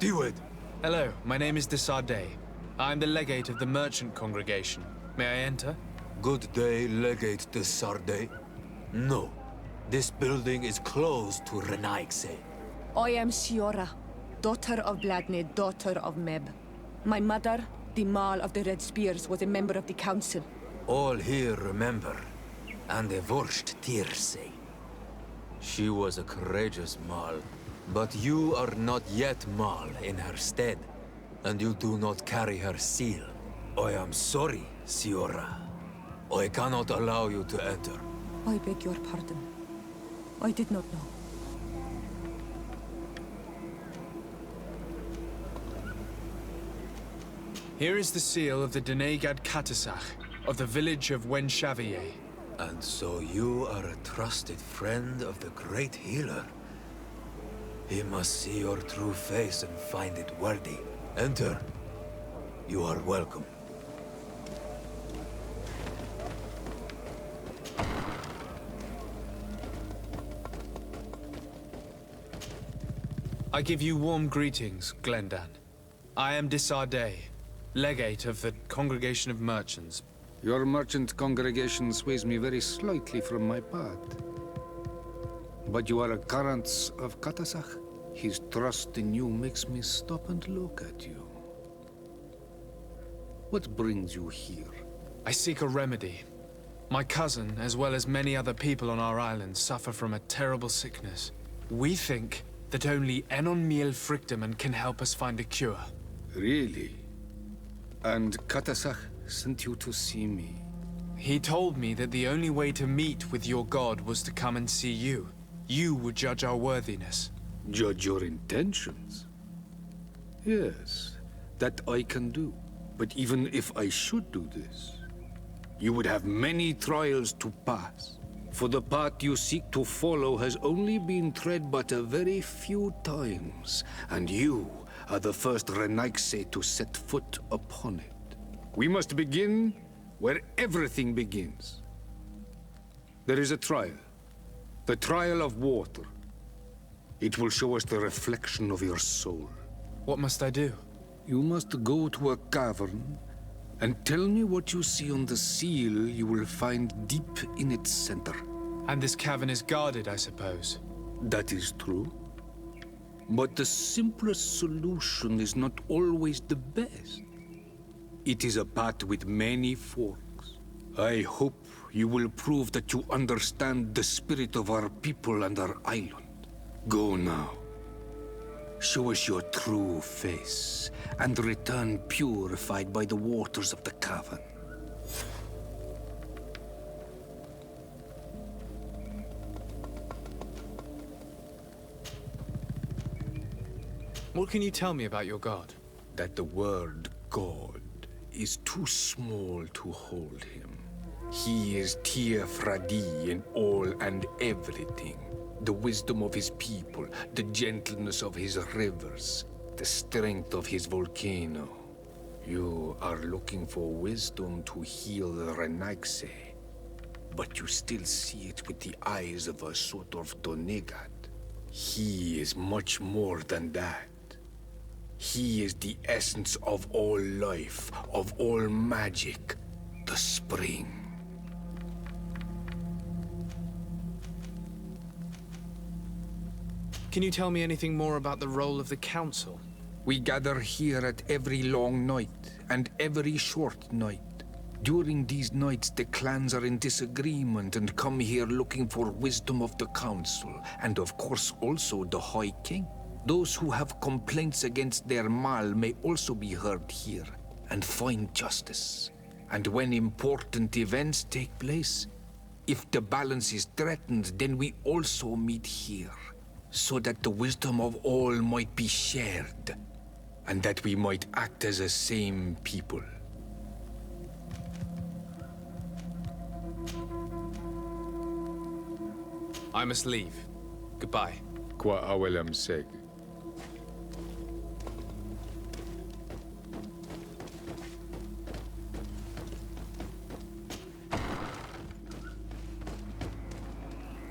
Steward! Hello, my name is de Fradee. I'm the legate of the merchant congregation. May I enter? Good day, Legate de Fradee. No. This building is closed to Renaigse. I am Siora, daughter of Bladne, daughter of Meb. My mother, the Mall of the Red Spears, was a member of the council. All here remember, and the worst Teer say. She was a courageous Mall, but you are not yet Mall in her stead, and you do not carry her seal. I am sorry, Siora. I cannot allow you to enter. I beg your pardon. I did not know. Here is the seal of the Denegad Katasach, of the village of Wenchavier. And so you are a trusted friend of the great healer. He must see your true face and find it worthy. Enter. You are welcome. I give you warm greetings, Glendan. I am de Fradee, legate of the Congregation of Merchants. Your merchant congregation sways me very slightly from my path. But you are a current of Katasach. His trust in you makes me stop and look at you. What brings you here? I seek a remedy. My cousin, as well as many other people on our island, suffer from a terrible sickness. We think that only Enon Miel Frictaman can help us find a cure. Really? And Katasach sent you to see me? He told me that the only way to meet with your god was to come and see you. You would judge our worthiness. Judge your intentions? Yes, that I can do. But even if I should do this, you would have many trials to pass. For the path you seek to follow has only been tread but a very few times, and you are the first Renaigse to set foot upon it. We must begin where everything begins. There is a trial. The trial of water. It will show us the reflection of your soul. What must I do? You must go to a cavern and tell me what you see on the seal you will find deep in its center. And this cavern is guarded, I suppose. That is true. But the simplest solution is not always the best. It is a path with many forks. I hope you will prove that you understand the spirit of our people and our island. Go now. Show us your true face, and return purified by the waters of the cavern. What can you tell me about your god? That the word God is too small to hold him. He is Teer Fradee in all and everything. The wisdom of his people, the gentleness of his rivers, the strength of his volcano. You are looking for wisdom to heal the Renaigse, but you still see it with the eyes of a sort of Donegad. He is much more than that. He is the essence of all life, of all magic, the spring. Can you tell me anything more about the role of the council? We gather here at every long night and every short night. During these nights, the clans are in disagreement and come here looking for wisdom of the council, and of course also the High King. Those who have complaints against their Mal may also be heard here and find justice. And when important events take place, if the balance is threatened, then we also meet here, so that the wisdom of all might be shared, and that we might act as a same people. I must leave. Goodbye. Qua awelam seg.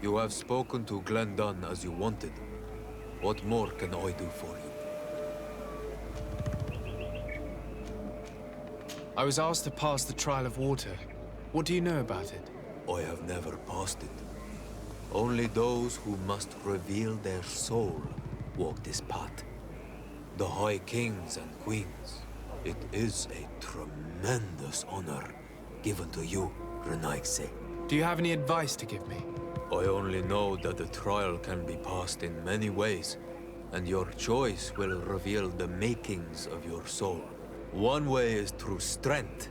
You have spoken to Glendan as you wanted. What more can I do for you? I was asked to pass the trial of water. What do you know about it? I have never passed it. Only those who must reveal their soul walk this path. The High Kings and Queens. It is a tremendous honor given to you, Renaigse. Do you have any advice to give me? I only know that the trial can be passed in many ways, and your choice will reveal the makings of your soul. One way is through strength,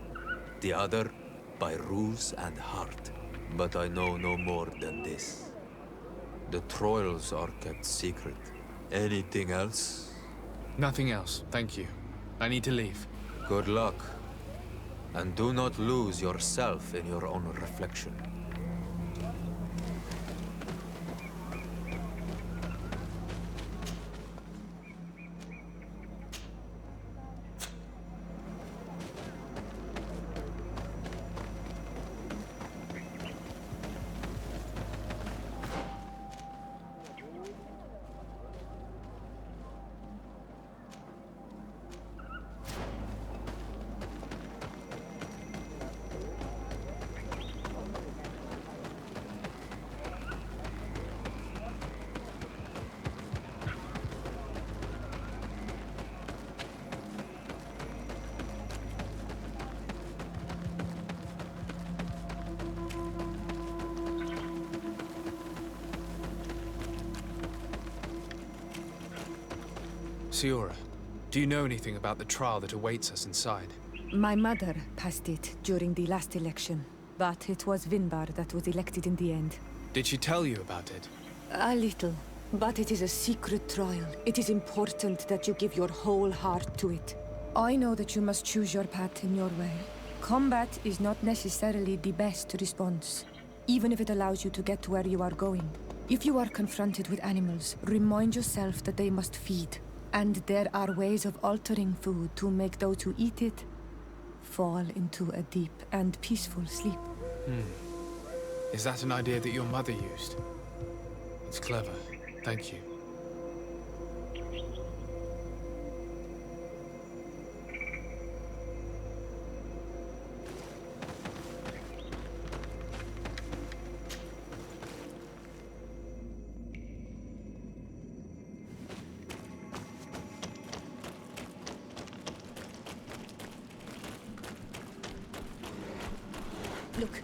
the other by ruse and heart. But I know no more than this. The trials are kept secret. Anything else? Nothing else, thank you. I need to leave. Good luck. And do not lose yourself in your own reflection. Siora, do you know anything about the trial that awaits us inside? My mother passed it during the last election, but it was Vinbar that was elected in the end. Did she tell you about it? A little, but it is a secret trial. It is important that you give your whole heart to it. I know that you must choose your path in your way. Combat is not necessarily the best response, even if it allows you to get to where you are going. If you are confronted with animals, remind yourself that they must feed. And there are ways of altering food to make those who eat it fall into a deep and peaceful sleep. Is that an idea that your mother used? It's clever. Thank you. Look,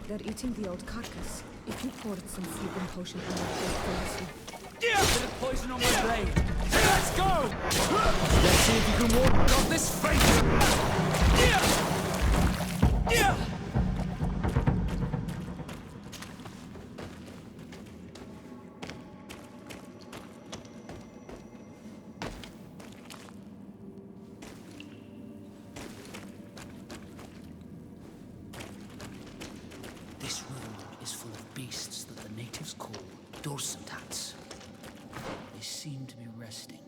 they're eating the old carcass. If you poured some sleeping potion on it, they'd fall asleep. Yeah! Bit of poison on my blade. Let's go! Let's see if you can ward off this fate! Yeah! Yeah! This room is full of beasts that the natives call dorsantats. They seem to be resting.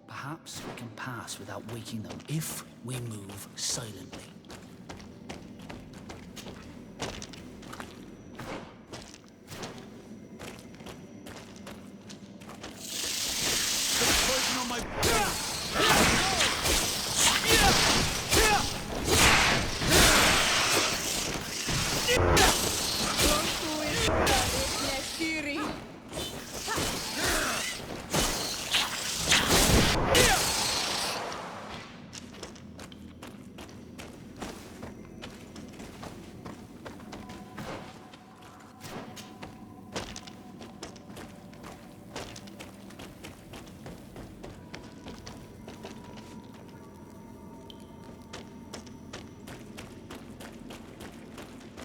Perhaps we can pass without waking them if we move silently. There's poison on my blade.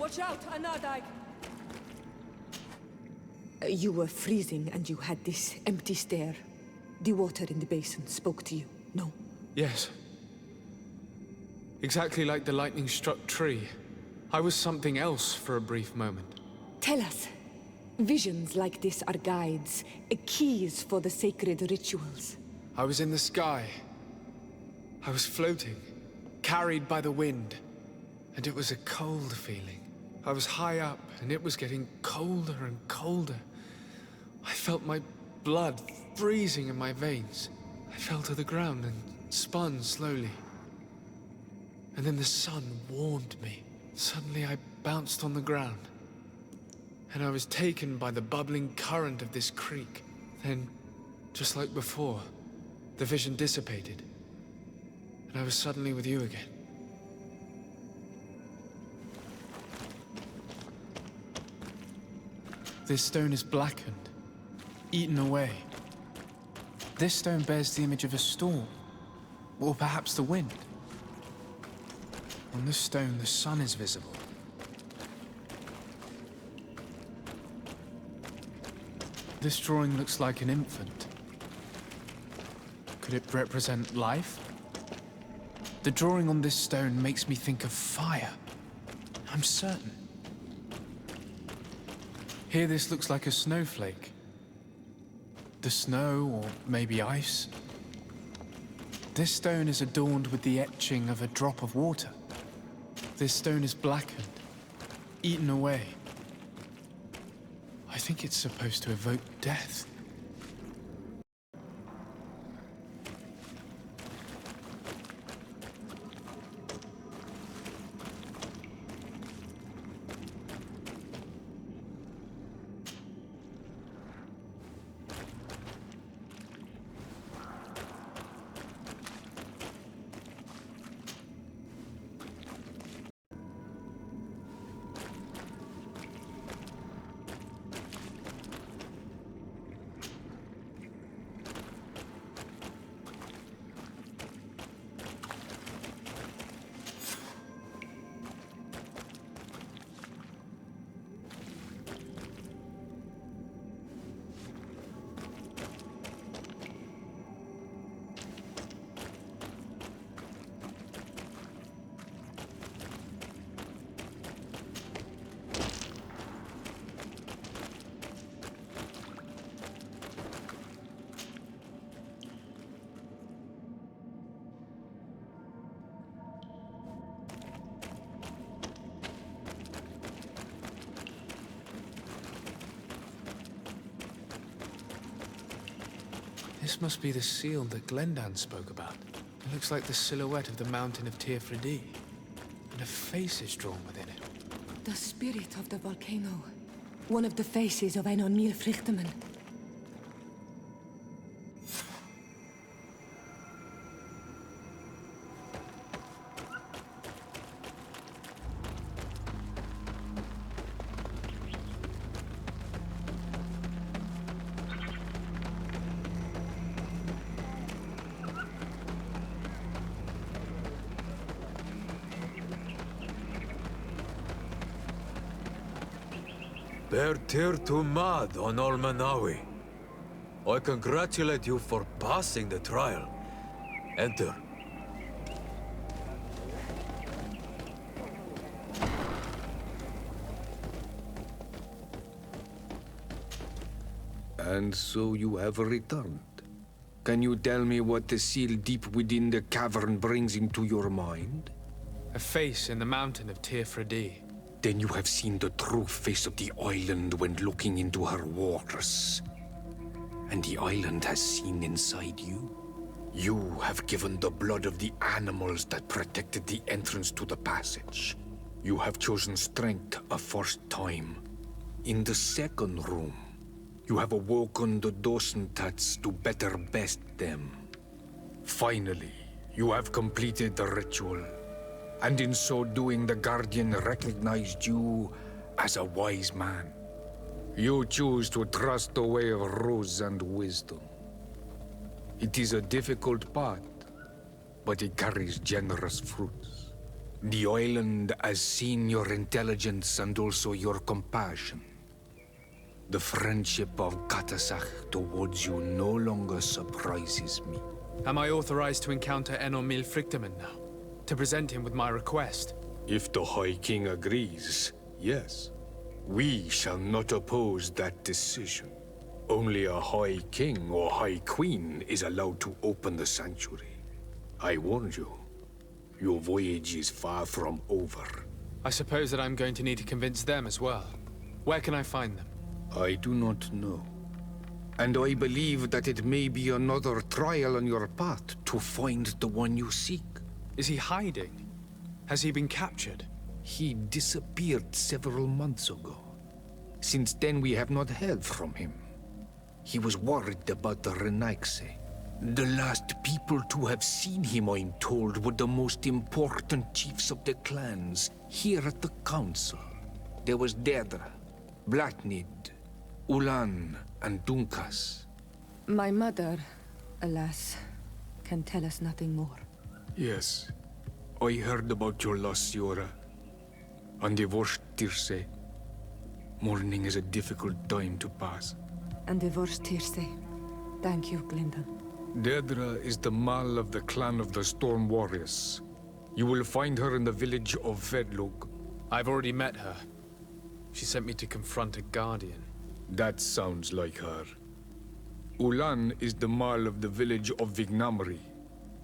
Watch out, Anadai! You were freezing and you had this empty stare. The water in the basin spoke to you, no? Yes. Exactly like the lightning-struck tree. I was something else for a brief moment. Tell us. Visions like this are guides, keys for the sacred rituals. I was in the sky. I was floating, carried by the wind. And it was a cold feeling. I was high up, and it was getting colder and colder. I felt my blood freezing in my veins. I fell to the ground and spun slowly. and then the sun warmed me. Suddenly I bounced on the ground, and I was taken by the bubbling current of this creek. Then, just like before, the vision dissipated, and I was suddenly with you again. This stone is blackened, eaten away. This stone bears the image of a storm, or perhaps the wind. On this stone, the sun is visible. This drawing looks like an infant. Could it represent life? The drawing on this stone makes me think of fire. I'm certain. Here this looks like a snowflake. The snow, or maybe ice. This stone is adorned with the etching of a drop of water. This stone is blackened, eaten away. I think it's supposed to evoke death. This must be the seal that Glendan spoke about. It looks like the silhouette of the mountain of Teer Fradee, and a face is drawn within it. The spirit of the volcano. One of the faces of Einar Míl Frichtemann. Bear Teer to Mad on Olmanawi. I congratulate you for passing the trial. Enter. And so you have returned. Can you tell me what the seal deep within the cavern brings into your mind? A face in the mountain of Teer Fradee. Then you have seen the true face of the island when looking into her waters. And the island has seen inside you. You have given the blood of the animals that protected the entrance to the passage. You have chosen strength a first time. In the second room, you have awoken the Dosentats to better best them. Finally, you have completed the ritual. And in so doing, the Guardian recognized you as a wise man. You choose to trust the way of ruse and wisdom. It is a difficult path, but it carries generous fruits. The island has seen your intelligence and also your compassion. The friendship of Katasach towards you no longer surprises me. Am I authorized to encounter Einar Míl Frichtemann now? To present him with my request? If the High King agrees, yes. We shall not oppose that decision. Only a High King or High Queen is allowed to open the sanctuary. I warn you, your voyage is far from over. I suppose that I'm going to need to convince them as well. Where can I find them? I do not know. And I believe that it may be another trial on your path to find the one you seek. Is he hiding? Has he been captured? He disappeared several months ago. Since then, we have not heard from him. He was worried about the Renaigse. The last people to have seen him, I'm told, were the most important chiefs of the clans here at the council. There was Deirdre, Blatnid, Ulan, and Dunkas. My mother, alas, can tell us nothing more. Yes, I heard about your loss, Siora. And divorced Tirce. Mourning is a difficult time to pass. And divorced Tirce. Thank you, Glyndon. Deirdre is the Mal of the clan of the Storm Warriors. You will find her in the village of Vedlug. I've already met her. She sent me to confront a guardian. That sounds like her. Ulan is the Mal of the village of Vignamri,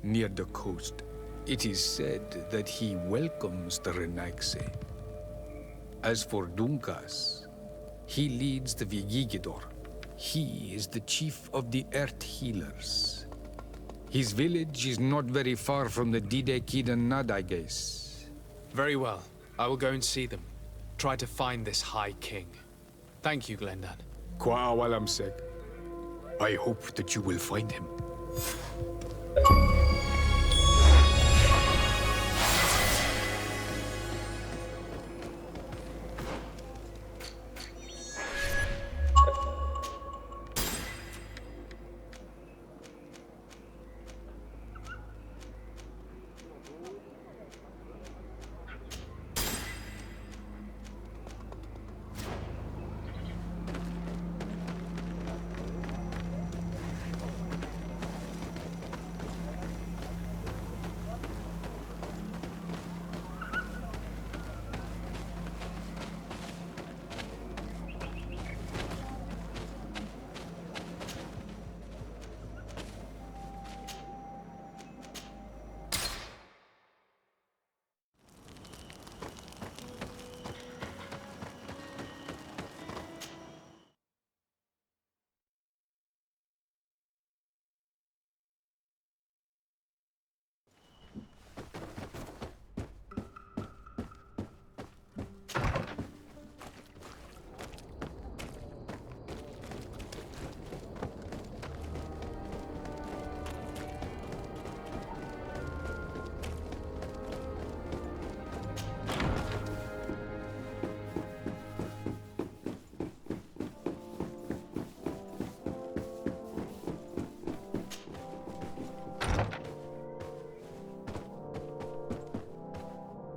near the coast. It is said that he welcomes the Renaigse. As for Dunkas, he leads the Vigigidor. He is the chief of the Earth Healers. His village is not very far from the Didekidan Nadaiges. Very well. I will go and see them. Try to find this High King. Thank you, Glendan. Kwa'awalamsek. I hope that you will find him.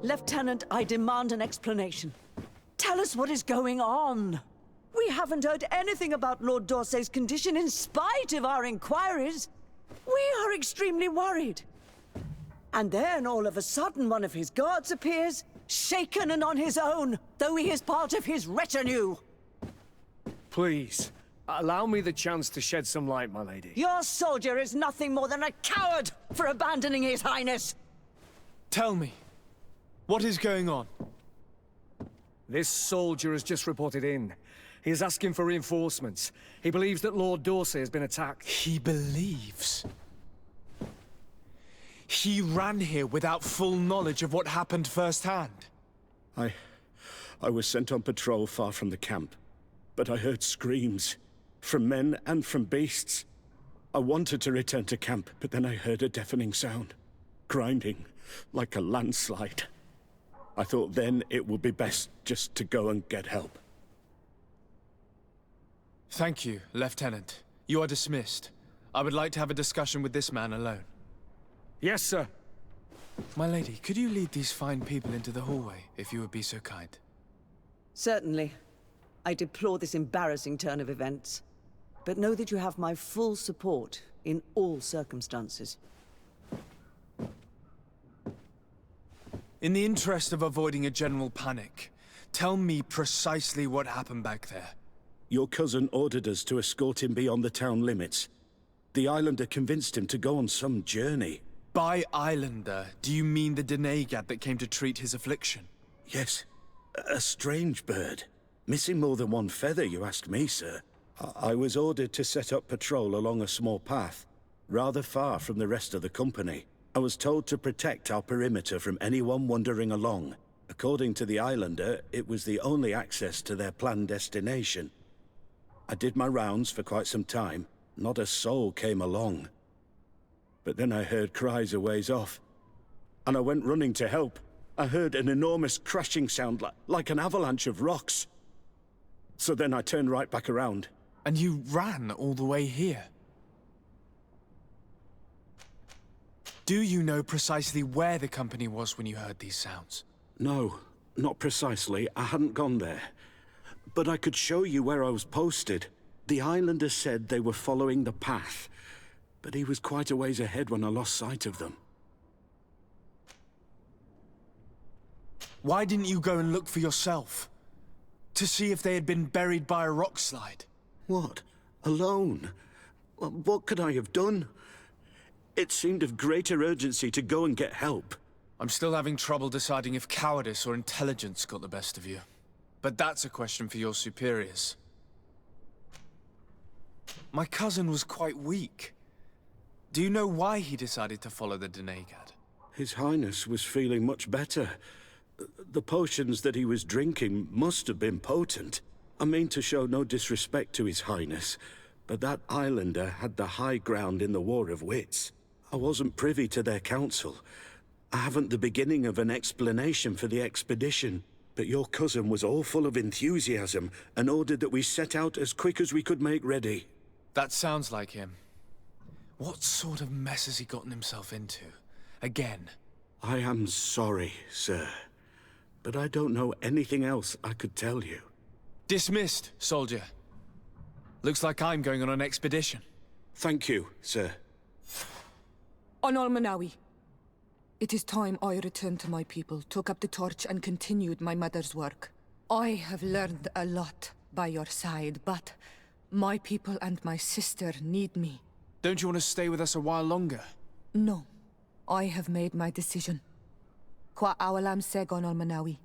Lieutenant, I demand an explanation. Tell us what is going on. We haven't heard anything about Lord D'Orsay's condition in spite of our inquiries. We are extremely worried. And then all of a sudden one of his guards appears, shaken and on his own, though he is part of his retinue. Please, allow me the chance to shed some light, my lady. Your soldier is nothing more than a coward for abandoning his highness. Tell me, what is going on? This soldier has just reported in. He is asking for reinforcements. He believes that Lord D'Orsay has been attacked. He believes? He ran here without full knowledge of what happened firsthand. I was sent on patrol far from the camp, but I heard screams, from men and from beasts. I wanted to return to camp, but then I heard a deafening sound, grinding, like a landslide. I thought then it would be best just to go and get help. Thank you, Lieutenant. You are dismissed. I would like to have a discussion with this man alone. Yes, sir. My lady, could you lead these fine people into the hallway, if you would be so kind? Certainly. I deplore this embarrassing turn of events, but know that you have my full support in all circumstances. In the interest of avoiding a general panic, tell me precisely what happened back there. Your cousin ordered us to escort him beyond the town limits. The Islander convinced him to go on some journey. By Islander, do you mean the Denegat that came to treat his affliction? Yes, a strange bird. Missing more than one feather, you ask me, sir. I was ordered to set up patrol along a small path, rather far from the rest of the company. I was told to protect our perimeter from anyone wandering along. According to the Islander, it was the only access to their planned destination. I did my rounds for quite some time. Not a soul came along. But then I heard cries a ways off, and I went running to help. I heard an enormous crashing sound like an avalanche of rocks. So then I turned right back around. And you ran all the way here? Do you know precisely where the company was when you heard these sounds? No, not precisely. I hadn't gone there. But I could show you where I was posted. The Islander said they were following the path, but he was quite a ways ahead when I lost sight of them. Why didn't you go and look for yourself? To see if they had been buried by a rock slide? What? Alone? What could I have done? It seemed of greater urgency to go and get help. I'm still having trouble deciding if cowardice or intelligence got the best of you. But that's a question for your superiors. My cousin was quite weak. Do you know why he decided to follow the Denegad? His Highness was feeling much better. The potions that he was drinking must have been potent. I mean to show no disrespect to His Highness, but that Islander had the high ground in the War of Wits. I wasn't privy to their counsel. I haven't the beginning of an explanation for the expedition, but your cousin was all full of enthusiasm and ordered that we set out as quick as we could make ready. That sounds like him. What sort of mess has he gotten himself into? Again? I am sorry, sir, but I don't know anything else I could tell you. Dismissed, soldier. Looks like I'm going on an expedition. Thank you, sir. On Almanawi. It is time I returned to my people, took up the torch and continued my mother's work. I have learned a lot by your side, but my people and my sister need me. Don't you want to stay with us a while longer? No. I have made my decision. Kwa awalam seg on Almanawi.